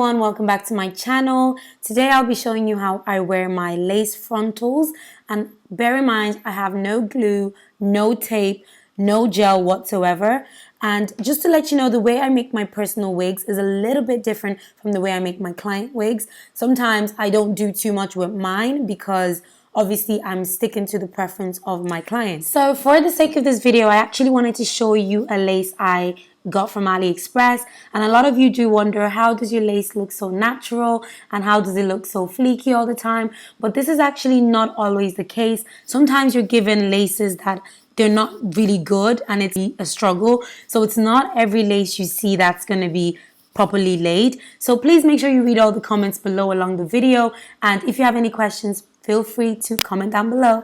everyone, welcome back to my channel. Today I'll be showing you how I wear my lace frontals, and bear in mind I have no glue, no tape, no gel whatsoever. And just to let you know, the way I make my personal wigs is a little bit different from the way I make my client wigs. Sometimes I don't do too much with mine because obviously I'm sticking to the preference of my clients. So for the sake of this video, I actually wanted to show you a lace I got from AliExpress, and a lot of you do wonder, how does your lace look so natural and how does it look so fleeky all the time? But this is actually not always the case. Sometimes you're given laces that they're not really good and it's a struggle. So it's not every lace you see that's going to be properly laid. So please make sure you read all the comments below along the video, and if you have any questions, feel free to comment down below.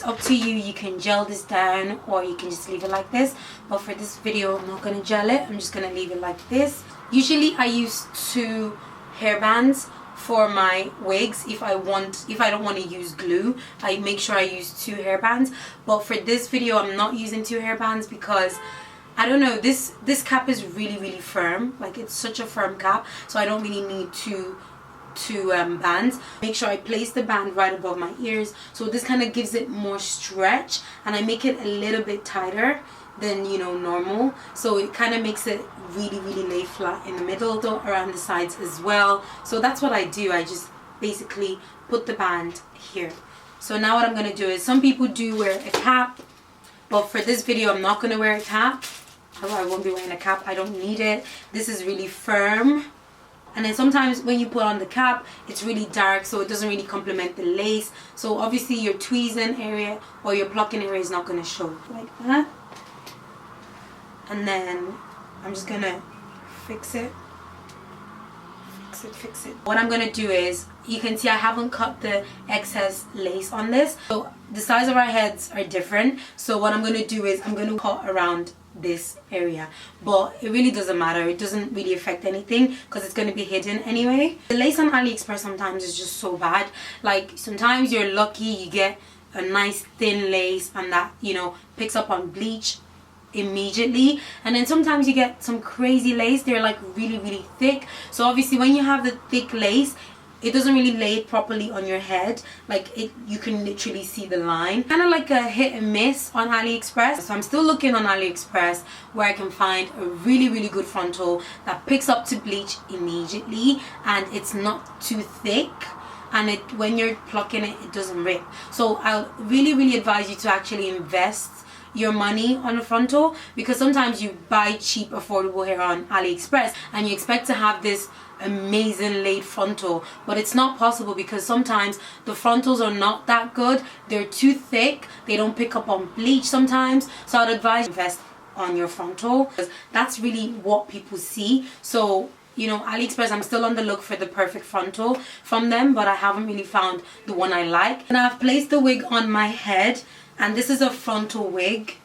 Up to you, you can gel this down or you can just leave it like this, but for this video I'm not going to gel it, I'm just going to leave it like this. Usually I use 2 hairbands for my wigs. If I don't want to use glue, I make sure I use 2 hairbands, but for this video I'm not using 2 hairbands because I don't know, this cap is really firm. Like, it's such a firm cap, so I don't really need two bands. Make sure I place the band right above my ears, so this kind of gives it more stretch, and I make it a little bit tighter than, you know, normal, so it kind of makes it really lay flat in the middle, though around the sides as well. So that's what I do. I just basically put the band here. So now what I'm going to do is, some people do wear a cap, but for this video I'm not going to wear a cap. I won't be wearing a cap. I don't need it. This is really firm. And then sometimes when you put on the cap, it's really dark, so it doesn't really complement the lace. So obviously your tweezing area or your plucking area is not going to show like that. And then I'm just going to fix it. Fix it. What I'm going to do is, you can see I haven't cut the excess lace on this. So the size of our heads are different. So what I'm going to do is, I'm going to cut around this area, but it really doesn't matter. It doesn't really affect anything because it's going to be hidden anyway. The lace on AliExpress sometimes is just so bad. Like, sometimes you're lucky, you get a nice thin lace and that, you know, picks up on bleach immediately, and then sometimes you get some crazy lace, they're like really thick. So obviously when you have the thick lace, it doesn't really lay properly on your head. Like, you can literally see the line. Kind of like a hit and miss on AliExpress. So I'm still looking on AliExpress where I can find a really good frontal that picks up to bleach immediately and it's not too thick, and when you're plucking it, it doesn't rip. So I'll really advise you to actually invest your money on a frontal, because sometimes you buy cheap affordable hair on AliExpress and you expect to have this amazing laid frontal, but it's not possible because sometimes the frontals are not that good. They're too thick, they don't pick up on bleach sometimes. So I'd advise invest on your frontal, because that's really what people see. So, you know, AliExpress, I'm still on the look for the perfect frontal from them, but I haven't really found the one I like. And I've placed the wig on my head, and this is a frontal wig,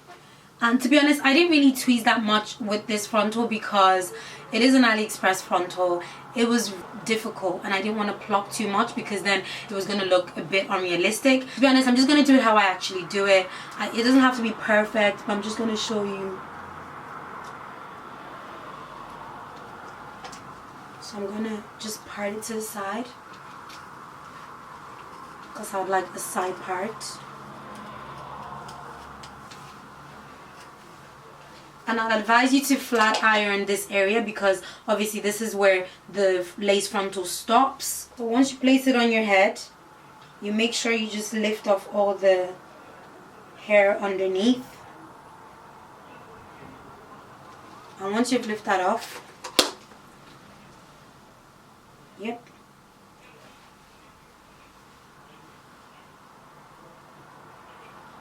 and to be honest, I didn't really tweeze that much with this frontal because it is an AliExpress frontal. It was difficult and I didn't want to pluck too much because then it was going to look a bit unrealistic. To be honest, I'm just going to do it how I actually do it. It doesn't have to be perfect, but I'm just going to show you. So I'm going to just part it to the side because I would like a side part. And I'll advise you to flat iron this area because obviously this is where the lace frontal stops. So once you place it on your head, you make sure you just lift off all the hair underneath. And once you've lifted that off, yep.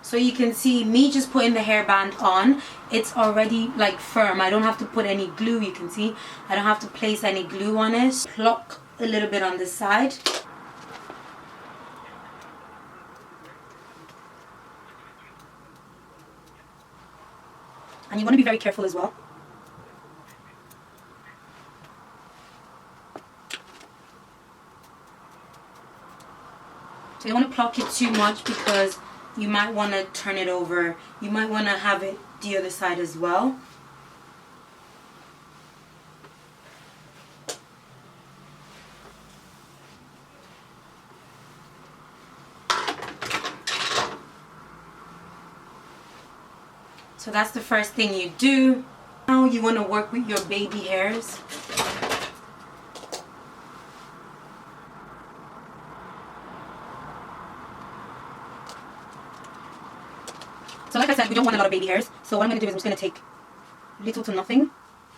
So you can see me just putting the hairband on, it's already like firm. I don't have to put any glue, you can see. I don't have to place any glue on it. Pluck a little bit on this side. And you want to be very careful as well. you don't want to pluck it too much because you might want to turn it over. You might want to have it the other side as well. So that's the first thing you do. Now you want to work with your baby hairs. So like I said, we don't want a lot of baby hairs. So what I'm going to do is I'm just going to take little to nothing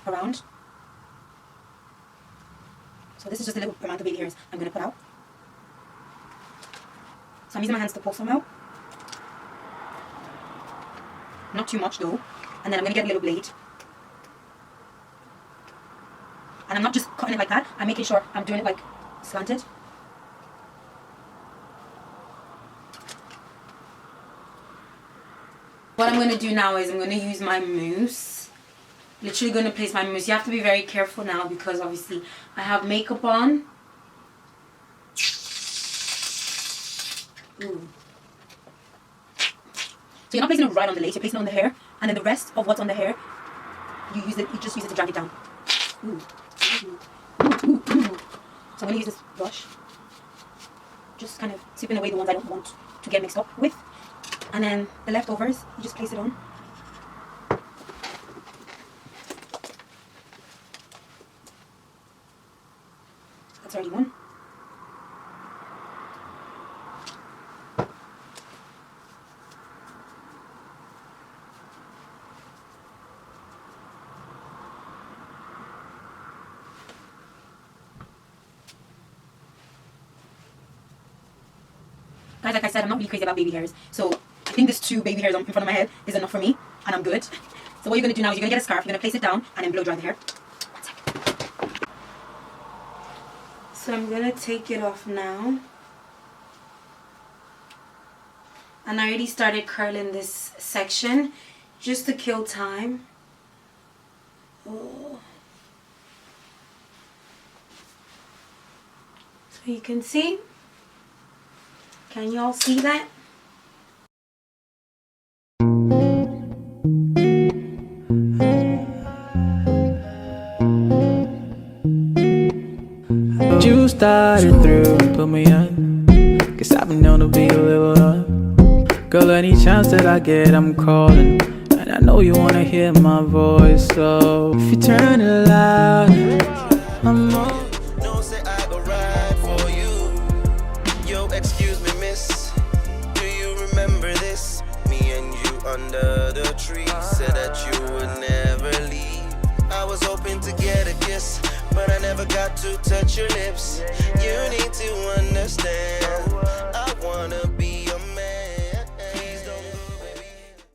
around. So this is just a little amount of baby hairs I'm going to put out. So I'm using my hands to pull some out. Not too much though. And then I'm going to get a little blade. And I'm not just cutting it like that. I'm making sure I'm doing it like slanted. What I'm going to do now is I'm going to use my mousse. Literally going to place my mousse. You have to be very careful now because obviously I have makeup on. Ooh. So you're not placing it right on the lace, you're placing it on the hair, and then the rest of what's on the hair, you just use it to drag it down. Ooh. Ooh. Ooh. So I'm going to use this brush, just kind of sweeping away the ones I don't want to get mixed up with, and then the leftovers, you just place it on. That's already one. Guys, like I said, I'm not really crazy about baby hairs. So I think this 2 baby hairs in front of my head is enough for me. And I'm good. So what you're going to do now is you're going to get a scarf. You're going to place it down and then blow dry the hair. 1 second. So I'm going to take it off now. And I already started curling this section just to kill time. Oh. So you can see. Can y'all see that? You started through, put me on, 'cause I've been known to be a little on. Girl, any chance that I get, I'm calling, and I know you wanna hear my voice. So if you turn it loud, I'm on. Don't say I go ride for you. Yo, excuse me, miss. Do you remember this? Me and you under the tree. Said that you would never leave. I was hoping to get a kiss, but I never got to touch your lips. You need to understand, I wanna